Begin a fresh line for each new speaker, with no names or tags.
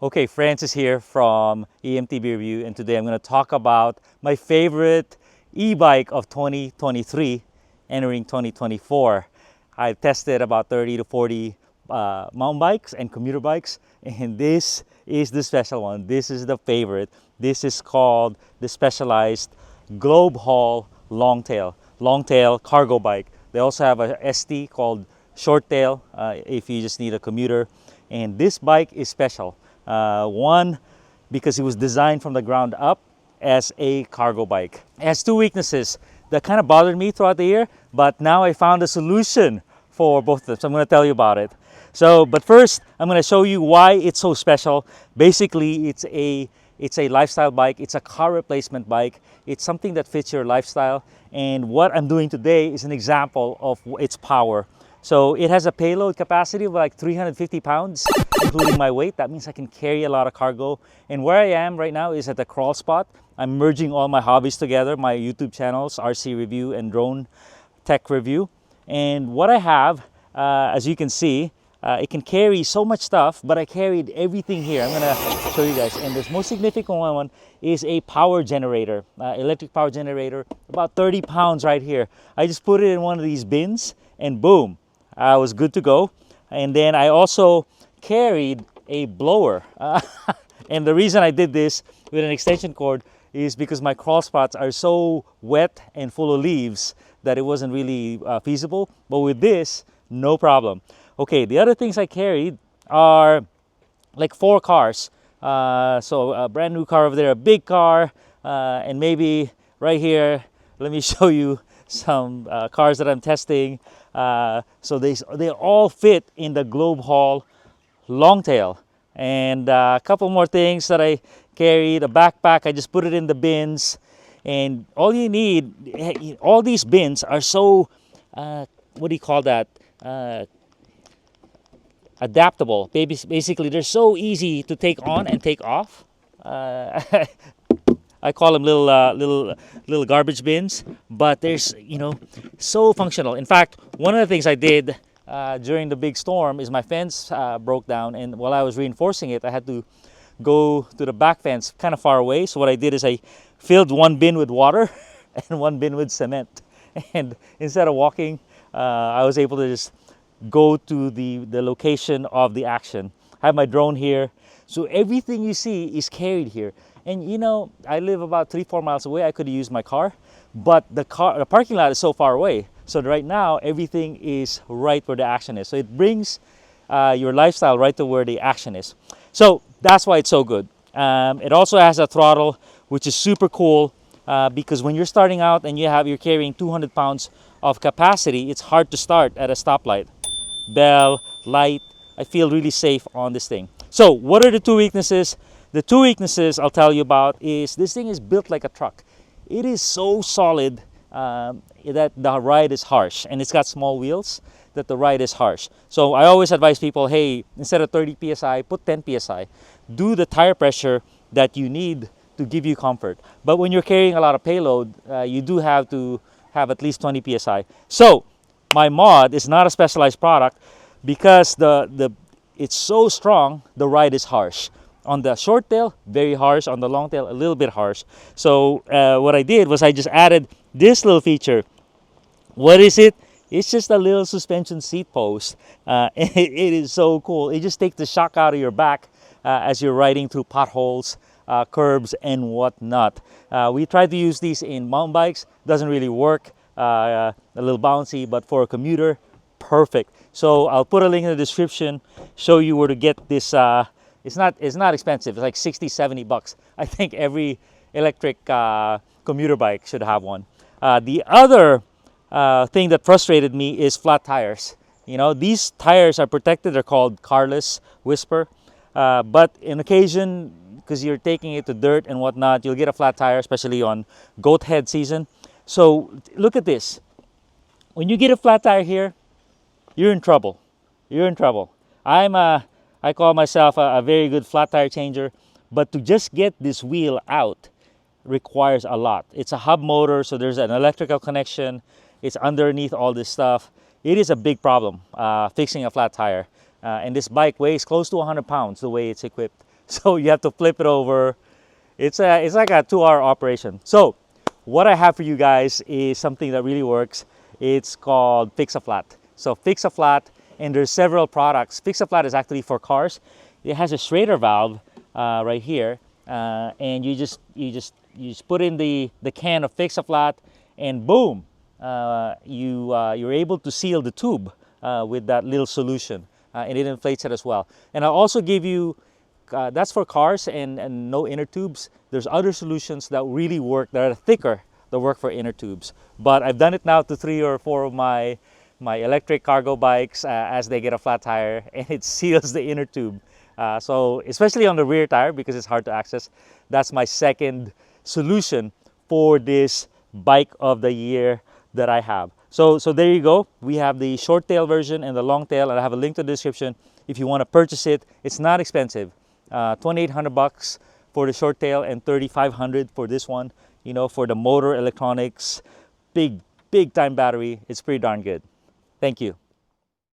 Okay, Francis here from E-MTB Review, and today I'm going to talk about my favorite e-bike of 2023 entering 2024. I've tested about 30 to 40 mountain bikes and commuter bikes, and this is the special one. This is the favorite. This is called the Specialized Globe Haul Longtail cargo bike. They also have a ST called Short Tail if you just need a commuter, and this bike is special. One, because it was designed from the ground up as a cargo bike. It has two weaknesses that kind of bothered me throughout the year, but now I found a solution for both of them, so I'm going to tell you about it. But first, I'm going to show you why it's so special. Basically, it's a lifestyle bike. It's a car replacement bike. It's something that fits your lifestyle. And what I'm doing today is an example of its power. So it has a payload capacity of like 350 pounds, including my weight. That means I can carry a lot of cargo. And where I am right now is at the crawl spot. I'm merging all my hobbies together, my YouTube channels, RC Review and Drone Tech Review. And what I have, as you can see, it can carry so much stuff, but I carried everything here. I'm gonna show you guys. And the most significant one is a power generator, electric power generator, about 30 pounds right here. I just put it in one of these bins and boom, I was good to go. And then I also carried a blower. And the reason I did this with an extension cord is because my crawl spots are so wet and full of leaves that it wasn't really feasible. But with this, no problem. Okay, the other things I carried are like 4 cars. So a brand new car over there, a big car, and maybe right here, let me show you some cars that I'm testing. So they all fit in the Globe Haul Longtail. And a couple more things that I carried, a backpack, I just put it in the bins. And all you need, all these bins are so, what do you call that? Adaptable. Basically, they're so easy to take on and take off. I call them little garbage bins, but there's, so functional. In fact, one of the things I did during the big storm is my fence broke down, and while I was reinforcing it, I had to go to the back fence kind of far away. So what I did is I filled one bin with water and one bin with cement, and instead of walking, I was able to just go to the location of the action. I have my drone here, so everything you see is carried here. And I live about 3-4 miles away. I could have used my car, but the parking lot is so far away. So right now, everything is right where the action is. So it brings your lifestyle right to where the action is. So that's why it's so good. It also has a throttle, which is super cool because when you're starting out and you're carrying 200 pounds of capacity, it's hard to start at a stoplight. Bell, light, I feel really safe on this thing. So what are the two weaknesses? The two weaknesses I'll tell you about is this thing is built like a truck. It is so solid that the ride is harsh, and it's got small wheels that the ride is harsh. So I always advise people, hey, instead of 30 psi, put 10 psi. Do the tire pressure that you need to give you comfort. But when you're carrying a lot of payload, you do have to have at least 20 psi. So my mod is not a Specialized product because it's so strong, the ride is harsh. On the short tail, very harsh. On the long tail, a little bit harsh. So what I did was I just added this little feature. What is it? It's just a little suspension seat post. It is so cool. It just takes the shock out of your back as you're riding through potholes, curbs, and whatnot. We tried to use these in mountain bikes. Doesn't really work. A little bouncy, but for a commuter, perfect. So I'll put a link in the description, show you where to get this. It's not expensive. It's like 60, 70 bucks. I think every electric commuter bike should have one. The other thing that frustrated me is flat tires. These tires are protected. They're called Carless Whisper. But in occasion, because you're taking it to dirt and whatnot, you'll get a flat tire, especially on goat head season. So look at this. When you get a flat tire here, you're in trouble. You're in trouble. I call myself a very good flat tire changer, but to just get this wheel out requires a lot. It's a hub motor, so there's an electrical connection. It's underneath all this stuff. It is a big problem fixing a flat tire. And this bike weighs close to 100 pounds the way it's equipped. So you have to flip it over. It's like a 2-hour operation. So what I have for you guys is something that really works. It's called Fix-A-Flat. So Fix-A-Flat, and there's several products. Fix-A-Flat is actually for cars. It has a Schrader valve right here, and you just put in the can of Fix-A-Flat, and boom, you're able to seal the tube with that little solution, and it inflates it as well. And I'll also give you, that's for cars and no inner tubes. There's other solutions that really work, that are thicker, that work for inner tubes. But I've done it now to 3 or 4 of my electric cargo bikes as they get a flat tire, and it seals the inner tube. So especially on the rear tire, because it's hard to access, that's my second solution for this bike of the year that I have. So there you go. We have the short tail version and the long tail, and I have a link to the description if you want to purchase it. It's not expensive. $2,800 for the short tail and $3,500 for this one. You know, for the motor, electronics, big time battery. It's pretty darn good. Thank you.